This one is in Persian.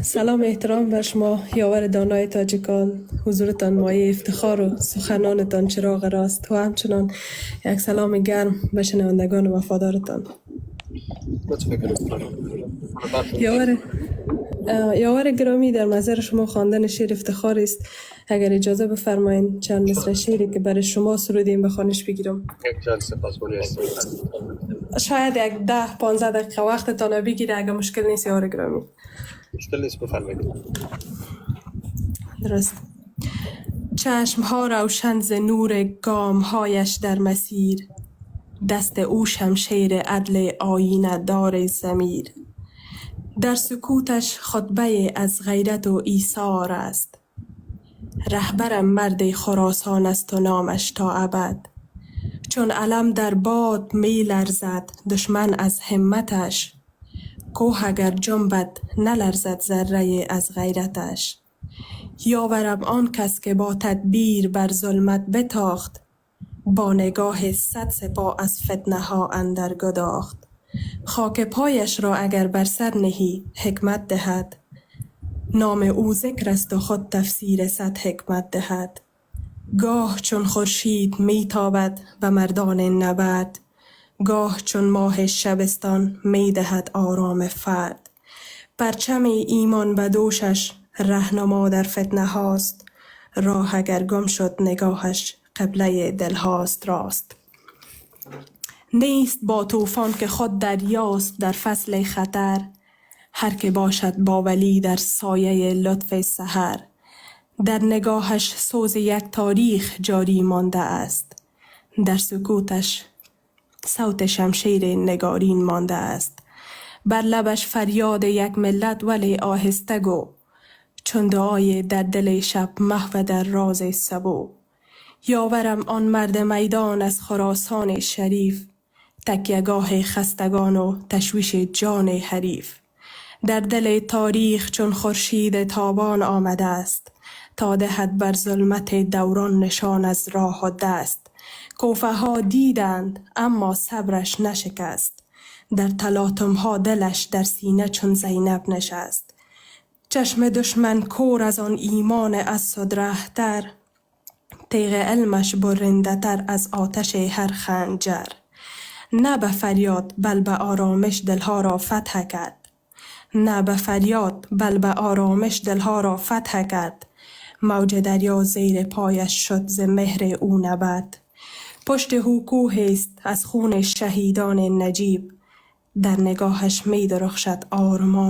سلام احترام بر شما یاور دانای تاجیکان. حضورتان مایه افتخار و سخنانتان چراغ راست و همچنان یک سلام گرم به شنوندگان وفادارتان. یاور یاور گرامی، در نظر شما خواندن شعر افتخار است. اگر اجازه بفرمایید چند مصرع شعری که برای شما سرودیم به خوانش بگیرم. شاید یک 10-15 دقیقه وقتتان بگیره، اگر مشکل نیست یاور گرامی. مشکل نیست، بفرمایید. درست. چشمها روشن ز نور گامهایش در مسیر، دست او شمشیر عدل آیینه دار ضمیر. در سکوتش خطبه از غیرت و ایثار است، رهبرم مرد خراسان است و نامش تا ابد. چون علم در باد می لرزد دشمن از همتش، کوه اگر جنبد نلرزد ذره از غیرتش. یاورم آن کس که با تدبیر بر ظلمت بتاخت، با نگاه 100 سپاه از فتنه ها اندر گداخت. خاک پایش را اگر بر سر نهی حکمت دهد، نام او ذکر است و خود تفسیر 100 حکمت دهد. گاه چون خورشید می تابد به مردان نبرد، گاه چون ماه شبستان می دهد آرام فرد. پرچم ایمان به دوشش رهنما در فتنه هاست، راه اگر گم شد نگاهش قبله دل هاست راست. نیست با طوفان که خود دریاست در فصل خطر، هر که باشد با ولی در سایه لطف سحر. در نگاهش سوز یک تاریخ جاری مانده است، در سکوتش صوت شمشیر نگارین مانده است. بر لبش فریاد یک ملت ولی آهسته گو، چون دعای در دل شب محو در راز سبو. یاورم آن مرد میدان از خراسان شریف، تکیهگاه خستگان و تشویش جان حریف. در دل تاریخ چون خورشید تابان آمده است، تا دهد بر ظلمت دوران نشان از راه و دست. کوفه ها دیدند اما صبرش نشکست، در تلاطم ها دلش در سینه چون زینب نشست. چشم دشمن کور از آن ایمان اسد رهتر، تیغ علمش برنده تر از آتش هر خنجر. نه به فریاد بل به آرامش دلها را فتح کرد، نه به فریاد بل به آرامش دلها را فتح کرد. موج دریا زیر پایش شد ز مهر او نبرد. پشت او کوه است از خون شهیدان نجیب، در نگاهش می درخشد آرمان